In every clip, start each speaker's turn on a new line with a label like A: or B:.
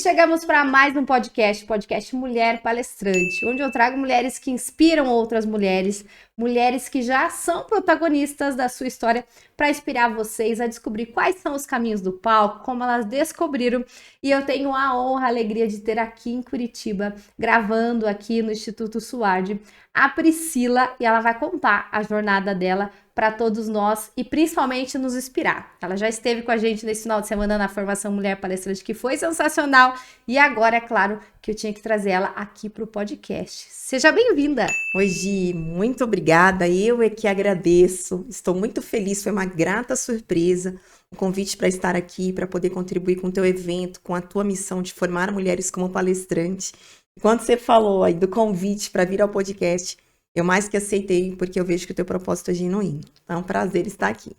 A: chegamos para mais um podcast Mulher Palestrante, onde eu trago mulheres que inspiram outras mulheres, mulheres que já são protagonistas da sua história, para inspirar vocês a descobrir quais são os caminhos do palco, como elas descobriram. E eu tenho a honra, a alegria de ter aqui em Curitiba, gravando aqui no Instituto Suardi, a Priscila, e ela vai contar a jornada dela para todos nós e principalmente nos inspirar. Ela já esteve com a gente nesse final de semana na formação Mulher Palestrante, que foi sensacional, e agora é claro que eu tinha que trazer ela aqui para o podcast. Seja bem-vinda!
B: Oi, Gi, muito obrigada, eu é que agradeço, estou muito feliz, foi uma grata surpresa o convite para estar aqui, para poder contribuir com o teu evento, com a tua missão de formar mulheres como palestrante. Quando você falou aí do convite para vir ao podcast, eu mais que aceitei, porque eu vejo que o teu propósito é genuíno. É um prazer estar aqui.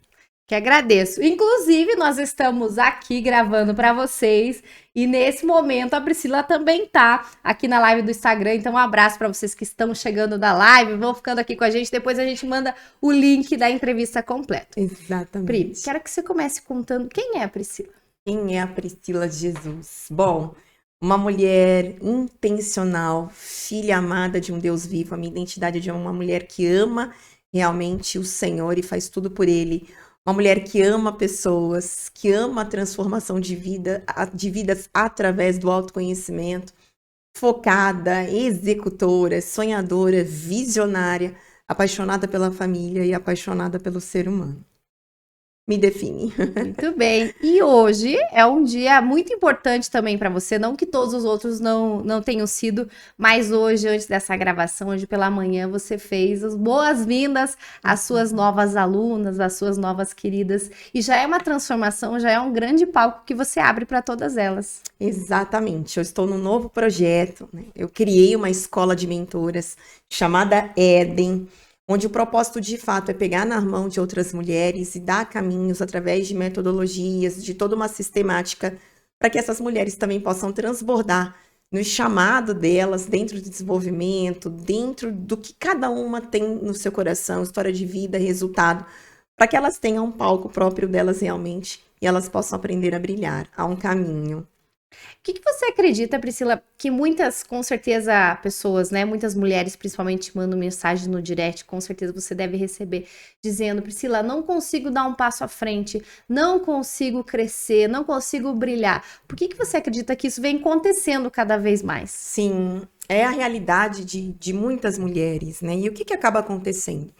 A: Que agradeço. Inclusive, nós estamos aqui gravando para vocês e nesse momento a Priscila também tá aqui na live do Instagram. Então, um abraço para vocês que estão chegando da live, vão ficando aqui com a gente. Depois a gente manda o link da entrevista completa.
B: Exatamente.
A: Pri, quero que você comece contando quem é a Priscila.
B: Quem é a Priscila de Jesus? Bom, uma mulher intencional, filha amada de um Deus vivo. A minha identidade é de uma mulher que ama realmente o Senhor e faz tudo por Ele. Uma mulher que ama pessoas, que ama a transformação de vidas através do autoconhecimento. Focada, executora, sonhadora, visionária, apaixonada pela família e apaixonada pelo ser humano. Me define.
A: Muito bem. E hoje é um dia muito importante também para você, não que todos os outros não tenham sido, mas hoje, antes dessa gravação, hoje pela manhã, você fez as boas-vindas às suas novas alunas, às suas novas queridas, e já é uma transformação, já é um grande palco que você abre para todas elas.
B: Exatamente. Eu estou num novo projeto, né? Eu criei uma escola de mentoras chamada Éden, onde o propósito de fato é pegar na mão de outras mulheres e dar caminhos através de metodologias, de toda uma sistemática, para que essas mulheres também possam transbordar no chamado delas, dentro do desenvolvimento, dentro do que cada uma tem no seu coração, história de vida, resultado, para que elas tenham um palco próprio delas realmente e elas possam aprender a brilhar. Há um caminho.
A: O que você acredita, Priscila, que muitas, com certeza, pessoas, né, muitas mulheres principalmente mandam mensagem no direct, com certeza você deve receber, dizendo, Priscila, não consigo dar um passo à frente, não consigo crescer, não consigo brilhar. Por que você acredita que isso vem acontecendo cada vez mais?
B: Sim, é a realidade de muitas mulheres, né? E o que acaba acontecendo?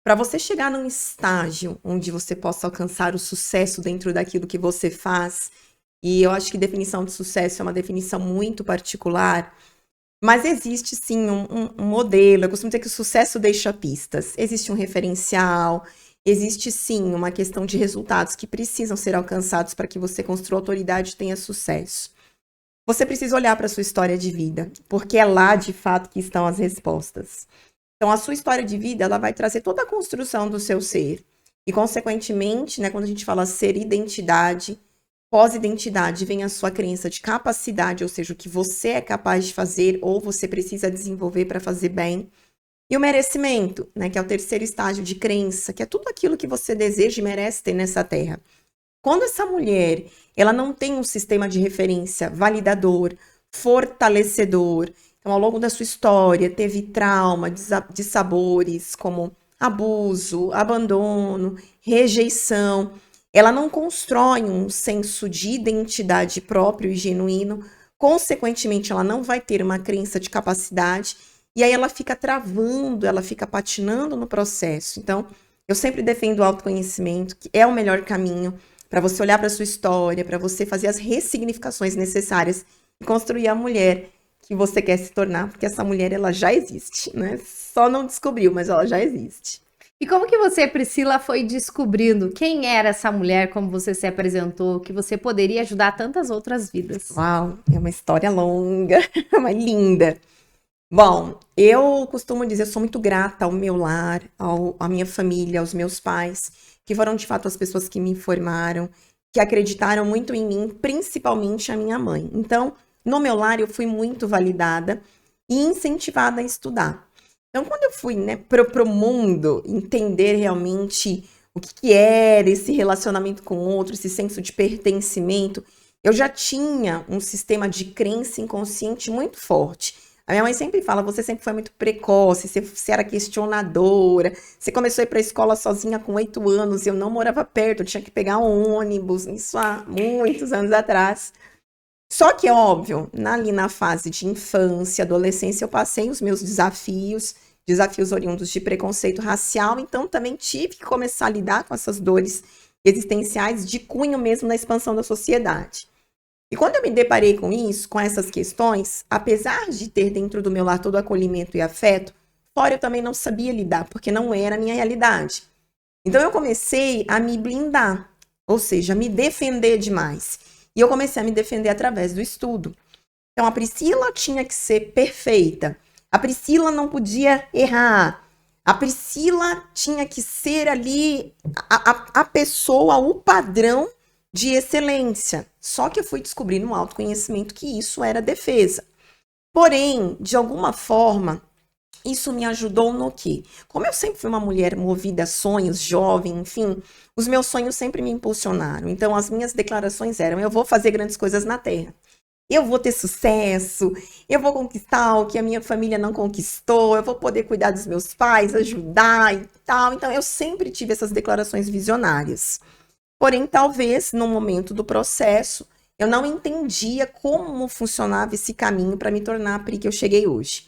B: Para você chegar num estágio onde você possa alcançar o sucesso dentro daquilo que você faz, e eu acho que definição de sucesso é uma definição muito particular, mas existe sim um modelo. Eu costumo dizer que o sucesso deixa pistas. Existe um referencial, existe sim uma questão de resultados que precisam ser alcançados para que você construa autoridade e tenha sucesso. Você precisa olhar para a sua história de vida, porque é lá de fato que estão as respostas. Então a sua história de vida, ela vai trazer toda a construção do seu ser. E consequentemente, né, quando a gente fala ser identidade, pós-identidade vem a sua crença de capacidade, ou seja, o que você é capaz de fazer ou você precisa desenvolver para fazer bem. E o merecimento, né, que é o terceiro estágio de crença, que é tudo aquilo que você deseja e merece ter nessa terra. Quando essa mulher, ela não tem um sistema de referência validador, fortalecedor, então ao longo da sua história teve trauma, dissabores como abuso, abandono, rejeição, ela não constrói um senso de identidade próprio e genuíno, consequentemente, ela não vai ter uma crença de capacidade, e aí ela fica travando, ela fica patinando no processo. Então, eu sempre defendo o autoconhecimento, que é o melhor caminho para você olhar para a sua história, para você fazer as ressignificações necessárias e construir a mulher que você quer se tornar, porque essa mulher, ela já existe, né? Só não descobriu, mas ela já existe.
A: E como que você, Priscila, foi descobrindo quem era essa mulher, como você se apresentou, que você poderia ajudar tantas outras vidas?
B: Uau, é uma história longa, mas linda. Bom, eu costumo dizer, eu sou muito grata ao meu lar, à minha família, aos meus pais, que foram de fato as pessoas que me formaram, que acreditaram muito em mim, principalmente a minha mãe. Então, no meu lar, eu fui muito validada e incentivada a estudar. Então, quando eu fui, né, pro mundo entender realmente o que era esse relacionamento com o outro, esse senso de pertencimento, eu já tinha um sistema de crença inconsciente muito forte. A minha mãe sempre fala, você sempre foi muito precoce, você era questionadora, você começou a ir para a escola sozinha com 8 anos, eu não morava perto, eu tinha que pegar um ônibus, isso há muitos anos atrás. Só que, óbvio, ali na fase de infância, adolescência, eu passei os meus desafios oriundos de preconceito racial, então também tive que começar a lidar com essas dores existenciais de cunho mesmo na expansão da sociedade. E quando eu me deparei com isso, com essas questões, apesar de ter dentro do meu lar todo acolhimento e afeto, fora eu também não sabia lidar, porque não era a minha realidade. Então eu comecei a me blindar, ou seja, me defender demais. E eu comecei a me defender através do estudo. Então a Priscila tinha que ser perfeita. A Priscila não podia errar. A Priscila tinha que ser ali a pessoa, o padrão de excelência. Só que eu fui descobrir no autoconhecimento que isso era defesa. Porém, de alguma forma, isso me ajudou no quê? Como eu sempre fui uma mulher movida a sonhos, jovem, enfim, os meus sonhos sempre me impulsionaram. Então, as minhas declarações eram: eu vou fazer grandes coisas na Terra. Eu vou ter sucesso, eu vou conquistar o que a minha família não conquistou, eu vou poder cuidar dos meus pais, ajudar e tal. Então, eu sempre tive essas declarações visionárias. Porém, talvez, no momento do processo, eu não entendia como funcionava esse caminho para me tornar a Pri que eu cheguei hoje.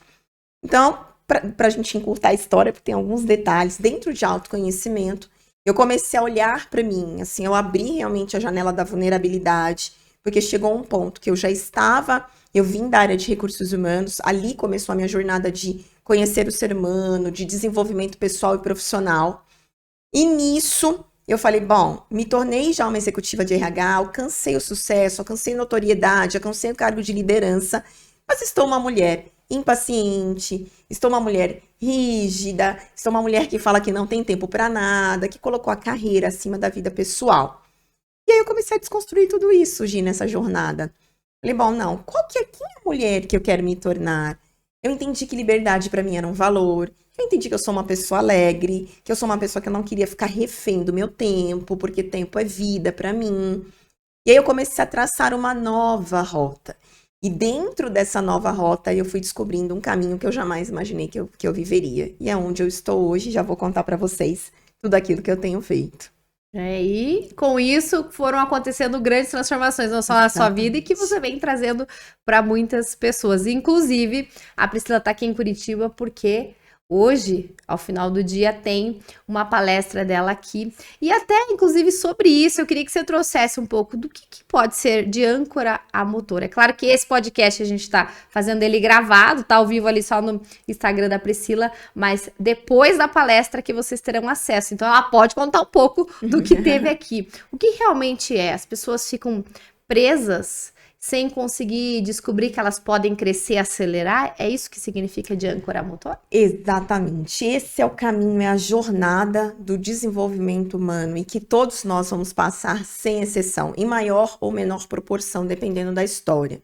B: Então, para a gente encurtar a história, porque tem alguns detalhes dentro de autoconhecimento, eu comecei a olhar para mim, assim, eu abri realmente a janela da vulnerabilidade, porque chegou um ponto que eu vim da área de recursos humanos, ali começou a minha jornada de conhecer o ser humano, de desenvolvimento pessoal e profissional. E nisso, eu falei, bom, me tornei já uma executiva de RH, alcancei o sucesso, alcancei notoriedade, alcancei o cargo de liderança, mas estou uma mulher impaciente, estou uma mulher rígida, estou uma mulher que fala que não tem tempo para nada, que colocou a carreira acima da vida pessoal. E aí eu comecei a desconstruir tudo isso, Gi, nessa jornada. Falei, bom, não, quem é a mulher que eu quero me tornar? Eu entendi que liberdade para mim era um valor, eu entendi que eu sou uma pessoa alegre, que eu sou uma pessoa que eu não queria ficar refém do meu tempo, porque tempo é vida para mim. E aí eu comecei a traçar uma nova rota. E dentro dessa nova rota, eu fui descobrindo um caminho que eu jamais imaginei que eu viveria. E é onde eu estou hoje, já vou contar para vocês tudo aquilo que eu tenho feito.
A: E com isso foram acontecendo grandes transformações, não só na sua vida, e que você vem trazendo para muitas pessoas. Inclusive, a Priscila está aqui em Curitiba porque hoje, ao final do dia, tem uma palestra dela aqui. E até, inclusive, sobre isso, eu queria que você trouxesse um pouco do que pode ser de âncora a motor. É claro que esse podcast a gente está fazendo ele gravado, tá ao vivo ali só no Instagram da Priscila, mas depois da palestra que vocês terão acesso. Então, ela pode contar um pouco do que teve aqui. O que realmente é? As pessoas ficam presas sem conseguir descobrir que elas podem crescer e acelerar? É isso que significa de âncora motor?
B: Exatamente. Esse é o caminho, é a jornada do desenvolvimento humano e que todos nós vamos passar sem exceção, em maior ou menor proporção, dependendo da história.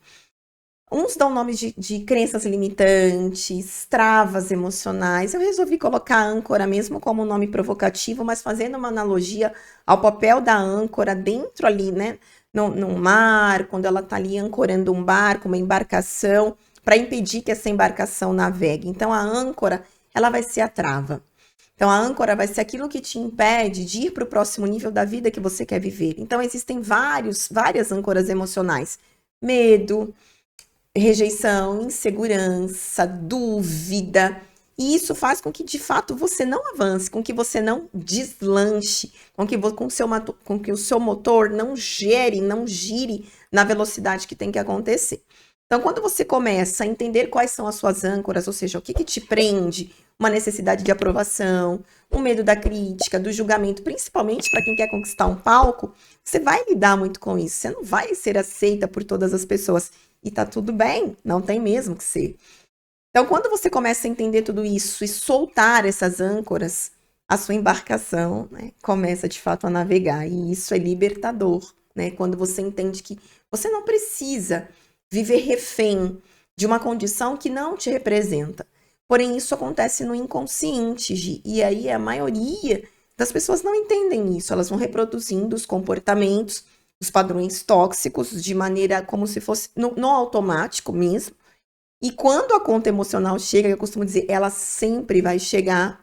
B: Uns dão nomes de crenças limitantes, travas emocionais. Eu resolvi colocar a âncora mesmo como um nome provocativo, mas fazendo uma analogia ao papel da âncora dentro ali, né? No mar, quando ela está ali ancorando um barco, uma embarcação, para impedir que essa embarcação navegue. Então, a âncora, ela vai ser a trava. Então, a âncora vai ser aquilo que te impede de ir para o próximo nível da vida que você quer viver. Então, existem várias âncoras emocionais. Medo, rejeição, insegurança, dúvida. E isso faz com que, de fato, você não avance, com que você não deslanche, com que o seu motor não gire na velocidade que tem que acontecer. Então, quando você começa a entender quais são as suas âncoras, ou seja, o que te prende, uma necessidade de aprovação, um medo da crítica, do julgamento, principalmente para quem quer conquistar um palco, você vai lidar muito com isso. Você não vai ser aceita por todas as pessoas. E tá tudo bem, não tem mesmo que ser. Então, quando você começa a entender tudo isso e soltar essas âncoras, a sua embarcação, né, começa de fato a navegar. E isso é libertador, né? Quando você entende que você não precisa viver refém de uma condição que não te representa. Porém, isso acontece no inconsciente, Gi, e aí a maioria das pessoas não entendem isso. Elas vão reproduzindo os comportamentos os padrões tóxicos de maneira como se fosse no automático mesmo. E quando a conta emocional chega, eu costumo dizer, ela sempre vai chegar.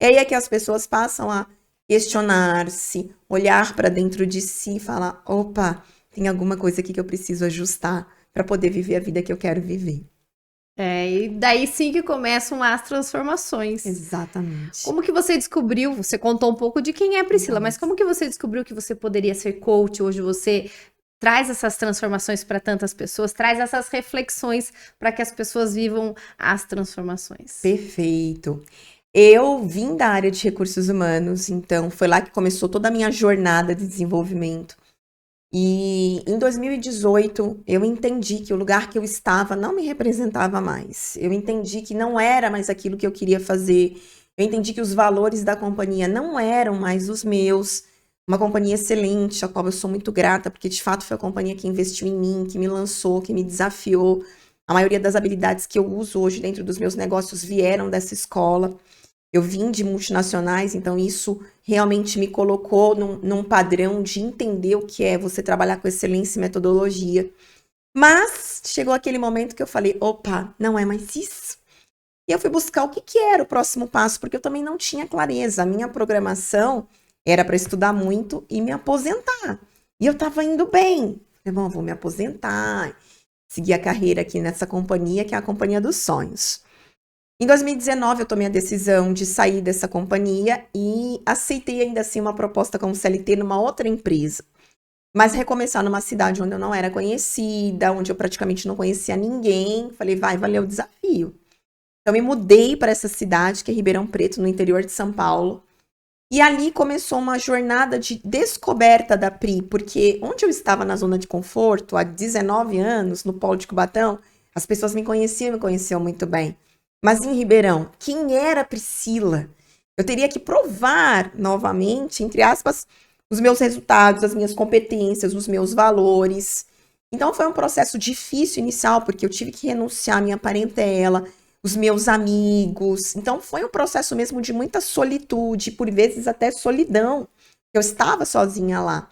B: É que as pessoas passam a questionar-se, olhar para dentro de si e falar, opa, tem alguma coisa aqui que eu preciso ajustar para poder viver a vida que eu quero viver.
A: E daí sim que começam as transformações.
B: Exatamente.
A: Como que você descobriu? Você contou um pouco de quem é a Priscila, mas como que você descobriu que você poderia ser coach? Hoje você traz essas transformações para tantas pessoas, traz essas reflexões para que as pessoas vivam as transformações.
B: Perfeito. Eu vim da área de recursos humanos, então foi lá que começou toda a minha jornada de desenvolvimento. E em 2018, eu entendi que o lugar que eu estava não me representava mais. Eu entendi que não era mais aquilo que eu queria fazer. Eu entendi que os valores da companhia não eram mais os meus. Uma companhia excelente, a qual eu sou muito grata, porque de fato foi a companhia que investiu em mim, que me lançou, que me desafiou. A maioria das habilidades que eu uso hoje dentro dos meus negócios vieram dessa escola. Eu vim de multinacionais, então isso realmente me colocou num padrão de entender o que é você trabalhar com excelência e metodologia. Mas chegou aquele momento que eu falei, opa, não é mais isso. E eu fui buscar o que era o próximo passo, porque eu também não tinha clareza. A minha programação era para estudar muito e me aposentar. E eu estava indo bem. Falei, bom, vou me aposentar, seguir a carreira aqui nessa companhia, que é a Companhia dos Sonhos. Em 2019, eu tomei a decisão de sair dessa companhia e aceitei ainda assim uma proposta como CLT numa outra empresa. Mas recomeçar numa cidade onde eu não era conhecida, onde eu praticamente não conhecia ninguém. Falei, vai valer o desafio. Então, me mudei para essa cidade, que é Ribeirão Preto, no interior de São Paulo. E ali começou uma jornada de descoberta da Pri, porque onde eu estava na zona de conforto, há 19 anos, no Polo de Cubatão, as pessoas me conheciam muito bem. Mas em Ribeirão, quem era a Priscila? Eu teria que provar novamente, entre aspas, os meus resultados, as minhas competências, os meus valores. Então foi um processo difícil inicial, porque eu tive que renunciar à minha parentela, os meus amigos. Então foi um processo mesmo de muita solitude, por vezes até solidão. Eu estava sozinha lá.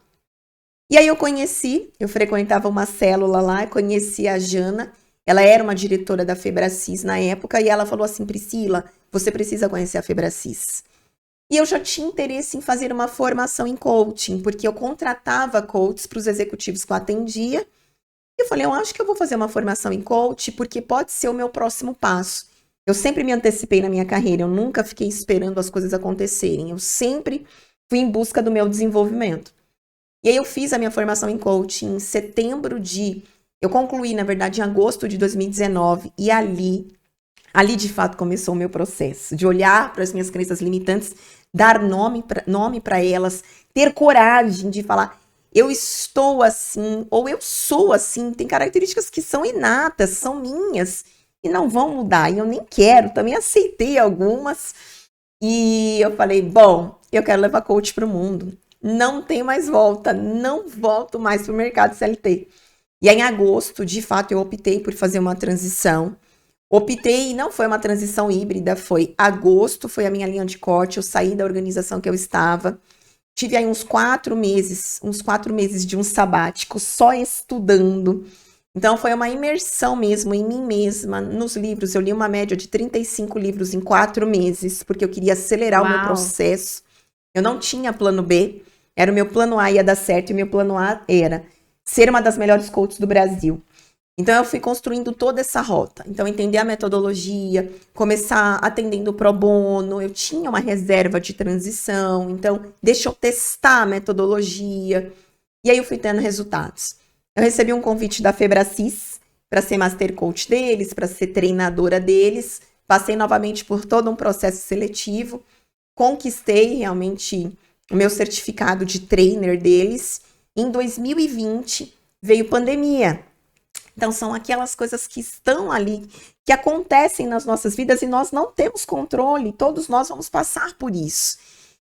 B: E aí eu frequentava uma célula lá, conheci a Jana. Ela era uma diretora da Febracis na época e ela falou assim, Priscila, você precisa conhecer a Febracis. E eu já tinha interesse em fazer uma formação em coaching, porque eu contratava coaches para os executivos que eu atendia. E eu falei, eu acho que eu vou fazer uma formação em coaching, porque pode ser o meu próximo passo. Eu sempre me antecipei na minha carreira, eu nunca fiquei esperando as coisas acontecerem. Eu sempre fui em busca do meu desenvolvimento. E aí eu fiz a minha formação em coaching em setembro de... Eu concluí, na verdade, em agosto de 2019 e ali de fato começou o meu processo de olhar para as minhas crenças limitantes, dar nome para elas, ter coragem de falar, eu estou assim, ou eu sou assim, tem características que são inatas, são minhas e não vão mudar, e eu nem quero, também aceitei algumas e eu falei, bom, eu quero levar coach para o mundo, não tem mais volta, não volto mais para o mercado CLT. E aí, em agosto, de fato, eu optei por fazer uma transição. Optei, não foi uma transição híbrida, foi agosto, foi a minha linha de corte, eu saí da organização que eu estava. Tive aí uns 4 meses de um sabático, só estudando. Então, foi uma imersão mesmo em mim mesma, nos livros. Eu li uma média de 35 livros em 4 meses, porque eu queria acelerar o meu processo. Eu não tinha plano B, era o meu plano A ia dar certo, e o meu plano A era ser uma das melhores coaches do Brasil. Então, eu fui construindo toda essa rota. Então, entender a metodologia, começar atendendo pro bono. Eu tinha uma reserva de transição. Então, deixa eu testar a metodologia. E aí, eu fui tendo resultados. Eu recebi um convite da Febracis para ser Master Coach deles, para ser treinadora deles. Passei novamente por todo um processo seletivo. Conquistei realmente o meu certificado de trainer deles. Em 2020, veio pandemia. Então, são aquelas coisas que estão ali, que acontecem nas nossas vidas e nós não temos controle. Todos nós vamos passar por isso.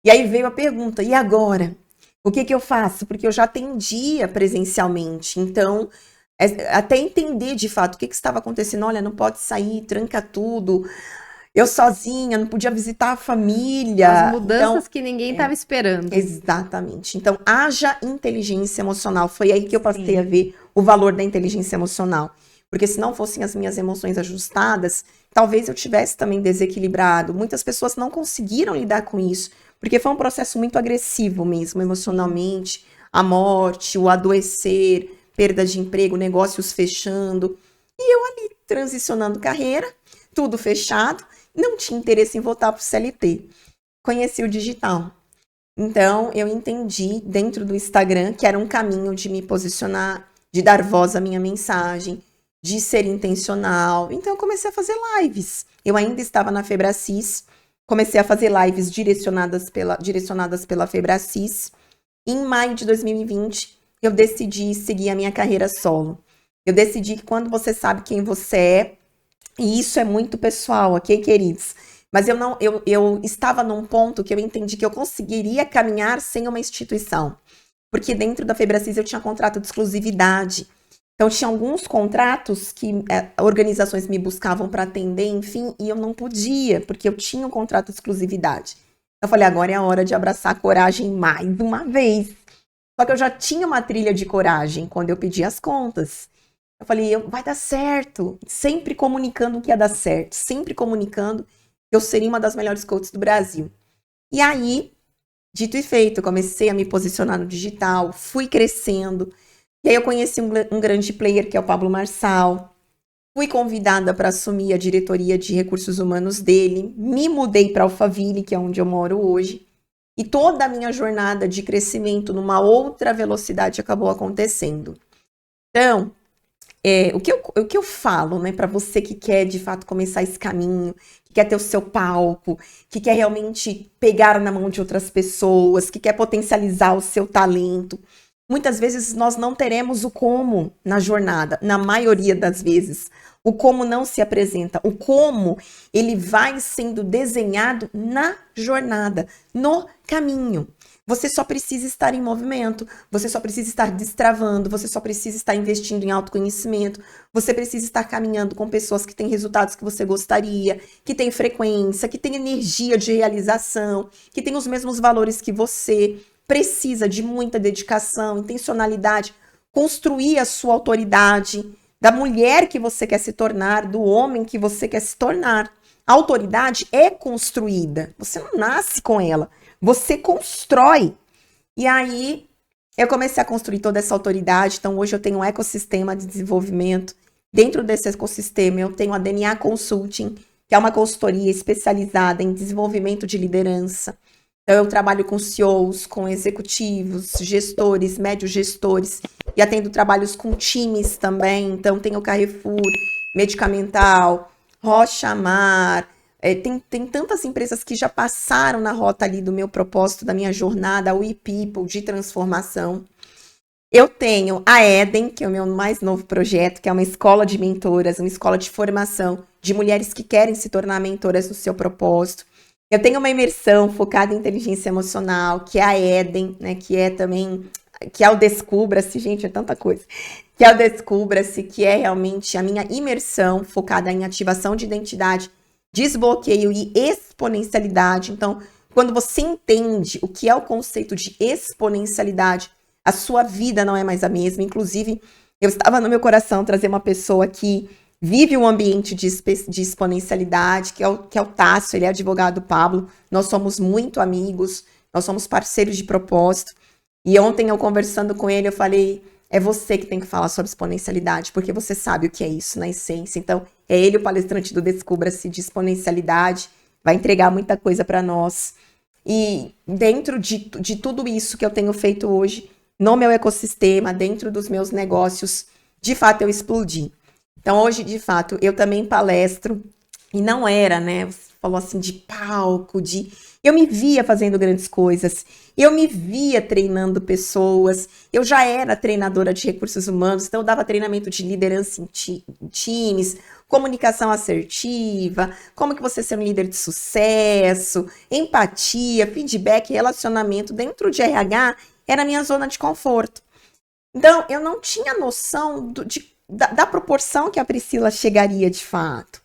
B: E aí veio a pergunta, e agora? O que eu faço? Porque eu já atendia presencialmente. Então, até entender de fato o que estava acontecendo. Olha, não pode sair, tranca tudo. Eu sozinha, não podia visitar a família.
A: As mudanças
B: Então,
A: que ninguém estava esperando.
B: exatamente. Então, haja inteligência emocional. Foi aí que eu passei a
A: Sim.
B: ver o valor da inteligência emocional. Porque se não fossem as minhas emoções ajustadas, talvez eu tivesse também desequilibrado. Muitas pessoas não conseguiram lidar com isso, porque foi um processo muito agressivo mesmo, emocionalmente. A morte, o adoecer, perda de emprego, negócios fechando. E eu ali, transicionando carreira, tudo fechado, não tinha interesse em voltar para o CLT. Conheci o digital. Então, eu entendi dentro do Instagram que era um caminho de me posicionar, de dar voz à minha mensagem, de ser intencional. Então, eu comecei a fazer lives. Eu ainda estava na Febracis, comecei a fazer lives direcionadas pela Febracis. Em maio de 2020, eu decidi seguir a minha carreira solo. Eu decidi que quando você sabe quem você é, e isso é muito pessoal, ok, queridos? Mas eu estava num ponto que eu entendi que eu conseguiria caminhar sem uma instituição. Porque dentro da Febracis eu tinha contrato de exclusividade. Então, tinha alguns contratos que organizações me buscavam para atender, enfim, e eu não podia, porque eu tinha um contrato de exclusividade. Eu falei, agora é a hora de abraçar a coragem mais uma vez. Só que eu já tinha uma trilha de coragem quando eu pedi as contas. Eu falei, vai dar certo. Sempre comunicando que ia dar certo. Sempre comunicando que eu seria uma das melhores coaches do Brasil. E aí, dito e feito, eu comecei a me posicionar no digital, fui crescendo. E aí eu conheci um grande player, que é o Pablo Marçal. Fui convidada para assumir a diretoria de recursos humanos dele. Me mudei para Alphaville, que é onde eu moro hoje. E toda a minha jornada de crescimento numa outra velocidade acabou acontecendo. Então, o que eu falo, né, para você que quer de fato começar esse caminho, que quer ter o seu palco, que quer realmente pegar na mão de outras pessoas, que quer potencializar o seu talento. Muitas vezes nós não teremos o como na jornada, na maioria das vezes. O como não se apresenta, o como ele vai sendo desenhado na jornada, no caminho. Você só precisa estar em movimento, você só precisa estar destravando, você só precisa estar investindo em autoconhecimento, você precisa estar caminhando com pessoas que têm resultados que você gostaria, que têm frequência, que têm energia de realização, que têm os mesmos valores que você. Precisa de muita dedicação, intencionalidade, construir a sua autoridade, da mulher que você quer se tornar, do homem que você quer se tornar. A autoridade é construída, você não nasce com ela. Você constrói. E aí, eu comecei a construir toda essa autoridade. Então, hoje eu tenho um ecossistema de desenvolvimento. Dentro desse ecossistema, eu tenho a DNA Consulting, que é uma consultoria especializada em desenvolvimento de liderança. Então, eu trabalho com CEOs, com executivos, gestores, médios gestores, e atendo trabalhos com times também. Então, tem o Carrefour, Medicamental, Rocha Mar. Tem tantas empresas que já passaram na rota ali do meu propósito, da minha jornada, a WePeople, de transformação. Eu tenho a Eden, que é o meu mais novo projeto, que é uma escola de mentoras, uma escola de formação de mulheres que querem se tornar mentoras do seu propósito. Eu tenho uma imersão focada em inteligência emocional, que é a Eden, né, que é também, que é o Descubra-se, gente, é tanta coisa, que é o Descubra-se, que é realmente a minha imersão focada em ativação de identidade, desbloqueio e exponencialidade. Então, quando você entende o que é o conceito de exponencialidade, a sua vida não é mais a mesma. Inclusive, eu estava no meu coração trazer uma pessoa que vive um ambiente de exponencialidade, que é o Tássio, ele é advogado Pablo. Nós somos muito amigos, nós somos parceiros de propósito. E ontem eu conversando com ele, eu falei, é você que tem que falar sobre exponencialidade, porque você sabe o que é isso na essência. Então, é ele o palestrante do Descubra-se de exponencialidade, vai entregar muita coisa para nós. E dentro de tudo isso que eu tenho feito hoje, no meu ecossistema, dentro dos meus negócios, de fato eu explodi. Então hoje, de fato, eu também palestro, e não era, né, você falou assim, de palco, eu me via fazendo grandes coisas, eu me via treinando pessoas, eu já era treinadora de recursos humanos, então eu dava treinamento de liderança em times, comunicação assertiva, como que você ser um líder de sucesso, empatia, feedback, relacionamento dentro de RH, era a minha zona de conforto. Então, eu não tinha noção da proporção que a Priscila chegaria de fato.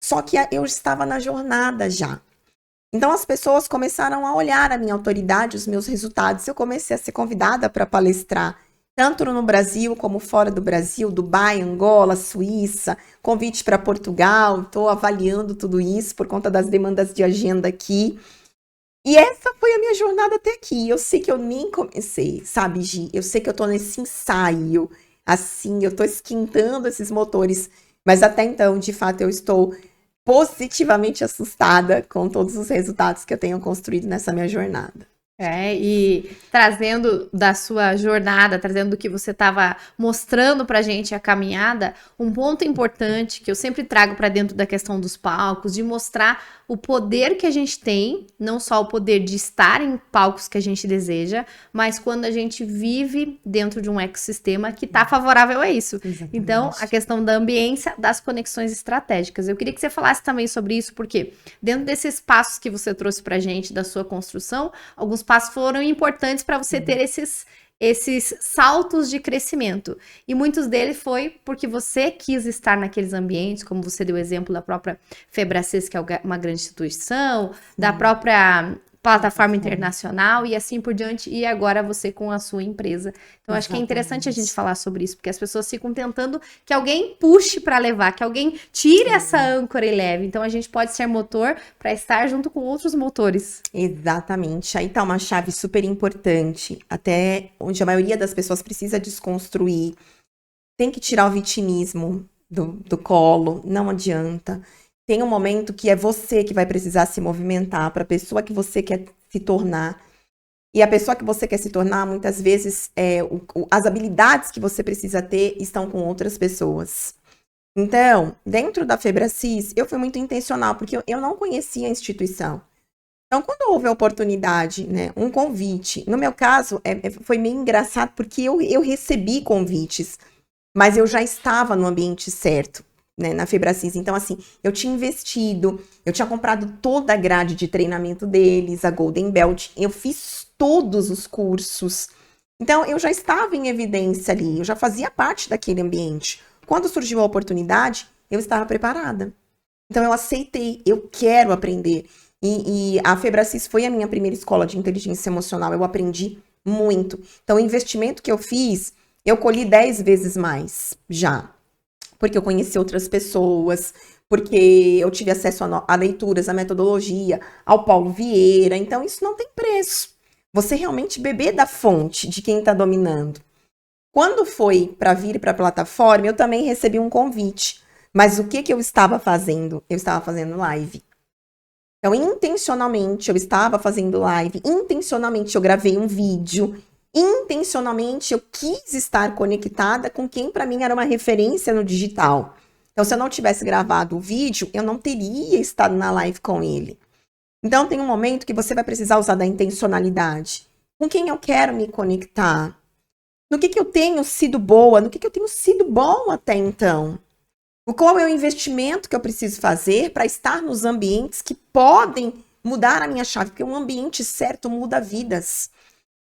B: Só que eu estava na jornada já. Então, as pessoas começaram a olhar a minha autoridade, os meus resultados. Eu comecei a ser convidada para palestrar, tanto no Brasil como fora do Brasil, Dubai, Angola, Suíça, convite para Portugal. Estou avaliando tudo isso por conta das demandas de agenda aqui. E essa foi a minha jornada até aqui. Eu sei que eu nem comecei, sabe, Gi? Eu sei que eu tô nesse ensaio, assim, eu tô esquentando esses motores. Mas até então, de fato, eu estou positivamente assustada com todos os resultados que eu tenho construído nessa minha jornada.
A: E trazendo da sua jornada, trazendo do que você estava mostrando pra gente a caminhada, um ponto importante que eu sempre trago para dentro da questão dos palcos, de mostrar o poder que a gente tem, não só o poder de estar em palcos que a gente deseja, mas quando a gente vive dentro de um ecossistema que está favorável a isso.
B: Exatamente.
A: Então, a questão da ambiência, das conexões estratégicas. Eu queria que você falasse também sobre isso, porque dentro desses passos que você trouxe pra gente da sua construção, alguns passos foram importantes para você ter esses saltos de crescimento. E muitos deles foi porque você quis estar naqueles ambientes, como você deu o exemplo da própria Febracis, que é uma grande instituição, da própria plataforma internacional e assim por diante, e agora você com a sua empresa. Então, acho que é interessante a gente falar sobre isso, porque as pessoas ficam tentando que alguém puxe para levar, que alguém tire essa âncora e leve. Então, a gente pode ser motor para estar junto com outros motores.
B: Exatamente. Aí tá uma chave super importante, até onde a maioria das pessoas precisa desconstruir. Tem que tirar o vitimismo do colo, não adianta. Tem um momento que é você que vai precisar se movimentar para a pessoa que você quer se tornar. E a pessoa que você quer se tornar, muitas vezes, as habilidades que você precisa ter estão com outras pessoas. Então, dentro da Febracis, eu fui muito intencional, porque eu não conhecia a instituição. Então, quando houve a oportunidade, né, um convite, no meu caso, foi meio engraçado, porque eu recebi convites, mas eu já estava no ambiente certo, né, na Febracis. Então, assim, eu tinha investido, eu tinha comprado toda a grade de treinamento deles, a Golden Belt, eu fiz todos os cursos. Então, eu já estava em evidência ali, eu já fazia parte daquele ambiente. Quando surgiu a oportunidade, eu estava preparada. Então, eu aceitei, eu quero aprender. E a Febracis foi a minha primeira escola de inteligência emocional, eu aprendi muito. Então, o investimento que eu fiz, eu colhi 10 vezes mais já. Porque eu conheci outras pessoas, porque eu tive acesso a leituras, a metodologia, ao Paulo Vieira. Então, isso não tem preço. Você realmente beber da fonte de quem está dominando. Quando foi para vir para a plataforma, eu também recebi um convite. Mas o que eu estava fazendo? Eu estava fazendo live. Então, intencionalmente, eu estava fazendo live. Intencionalmente, eu gravei um vídeo. Intencionalmente, eu quis estar conectada com quem para mim era uma referência no digital. Então, se eu não tivesse gravado o vídeo, eu não teria estado na live com ele. Então, tem um momento que você vai precisar usar da intencionalidade. Com quem eu quero me conectar? No que eu tenho sido boa? No que eu tenho sido bom até então? Qual é o investimento que eu preciso fazer para estar nos ambientes que podem mudar a minha chave? Porque um ambiente certo muda vidas.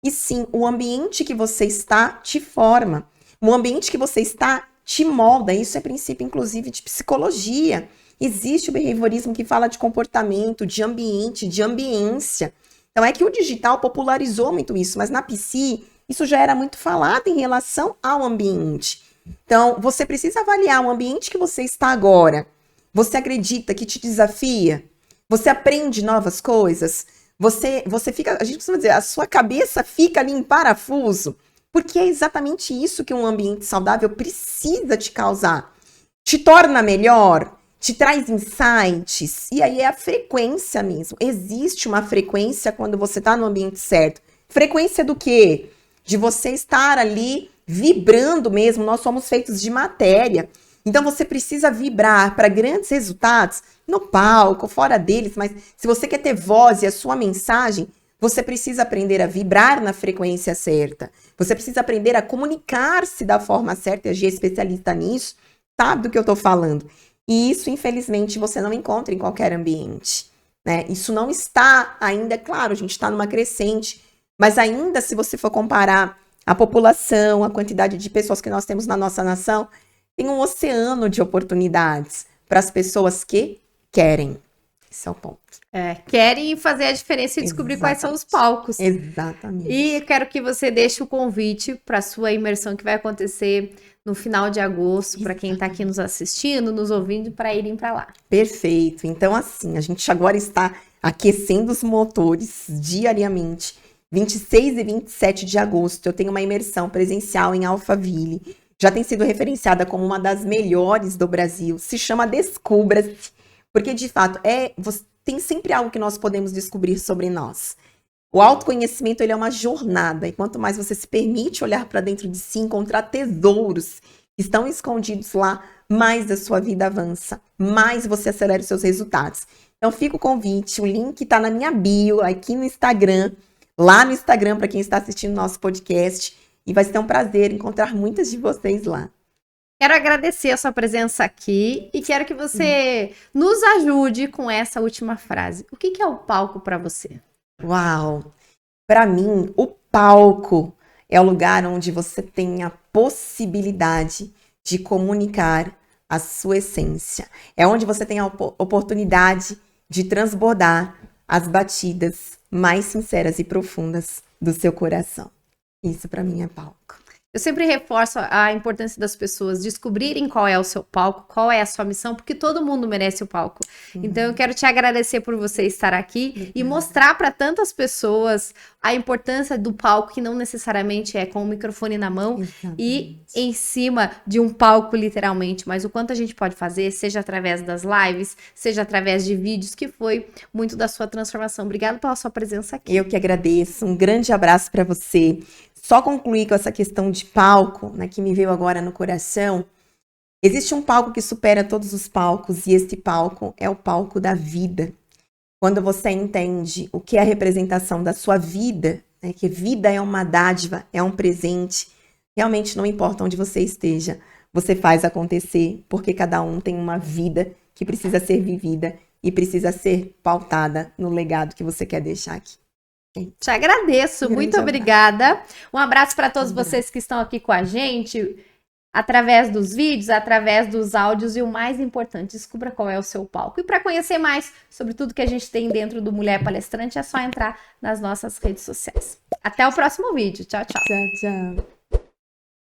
B: E sim, o ambiente que você está te forma. O ambiente que você está te molda. Isso é princípio, inclusive, de psicologia. Existe o behaviorismo que fala de comportamento, de ambiente, de ambiência. Então, é que o digital popularizou muito isso, mas na psi, isso já era muito falado em relação ao ambiente. Então, você precisa avaliar o ambiente que você está agora. Você acredita que te desafia? Você aprende novas coisas? Você fica, a gente costuma dizer, a sua cabeça fica ali em parafuso, porque é exatamente isso que um ambiente saudável precisa te causar. Te torna melhor, te traz insights, e aí é a frequência mesmo. Existe uma frequência quando você está no ambiente certo. Frequência do quê? De você estar ali vibrando mesmo, nós somos feitos de matéria. Então você precisa vibrar para grandes resultados no palco, fora deles, mas se você quer ter voz e a sua mensagem, você precisa aprender a vibrar na frequência certa. Você precisa aprender a comunicar-se da forma certa, a Gia é especialista nisso, sabe do que eu estou falando. E isso, infelizmente, você não encontra em qualquer ambiente, né? Isso não está ainda, claro, a gente está numa crescente, mas ainda se você for comparar a população, a quantidade de pessoas que nós temos na nossa nação, tem um oceano de oportunidades para as pessoas que querem. Esse é o ponto.
A: Querem fazer a diferença e descobrir quais são os palcos.
B: Exatamente.
A: E eu quero que você deixe o convite para a sua imersão que vai acontecer no final de agosto, para quem está aqui nos assistindo, nos ouvindo, para irem para lá.
B: Perfeito. Então, assim, a gente agora está aquecendo os motores diariamente. 26 e 27 de agosto, eu tenho uma imersão presencial em Alphaville. Já tem sido referenciada como uma das melhores do Brasil. Se chama Descubra-se, porque, de fato, tem sempre algo que nós podemos descobrir sobre nós. O autoconhecimento, ele é uma jornada, e quanto mais você se permite olhar para dentro de si, encontrar tesouros que estão escondidos lá, mais a sua vida avança, mais você acelera os seus resultados. Então, fica o convite, o link está na minha bio, aqui no Instagram, lá no Instagram, para quem está assistindo nosso podcast, e vai ser um prazer encontrar muitas de vocês lá.
A: Quero agradecer a sua presença aqui e quero que você nos ajude com essa última frase. O que é o palco para você?
B: Uau! Para mim, o palco é o lugar onde você tem a possibilidade de comunicar a sua essência. É onde você tem a oportunidade de transbordar as batidas mais sinceras e profundas do seu coração. Isso para mim é palco.
A: Eu sempre reforço a importância das pessoas descobrirem qual é o seu palco, qual é a sua missão, porque todo mundo merece o palco. Então, eu quero te agradecer por você estar aqui e mostrar para tantas pessoas a importância do palco, que não necessariamente é com o microfone na mão e em cima de um palco, literalmente, mas o quanto a gente pode fazer, seja através das lives, seja através de vídeos, que foi muito da sua transformação. Obrigada pela sua presença aqui.
B: Eu que agradeço. Um grande abraço para você. Só concluir com essa questão de palco, né, que me veio agora no coração. Existe um palco que supera todos os palcos, e esse palco é o palco da vida. Quando você entende o que é a representação da sua vida, né, que vida é uma dádiva, é um presente, realmente não importa onde você esteja, você faz acontecer, porque cada um tem uma vida que precisa ser vivida e precisa ser pautada no legado que você quer deixar aqui.
A: Te agradeço, muito obrigada. Um abraço para todos vocês que estão aqui com a gente, através dos vídeos, através dos áudios, e o mais importante, descubra qual é o seu palco. E para conhecer mais sobre tudo que a gente tem dentro do Mulher Palestrante, é só entrar nas nossas redes sociais. Até o próximo vídeo. Tchau, tchau.
B: Tchau, tchau.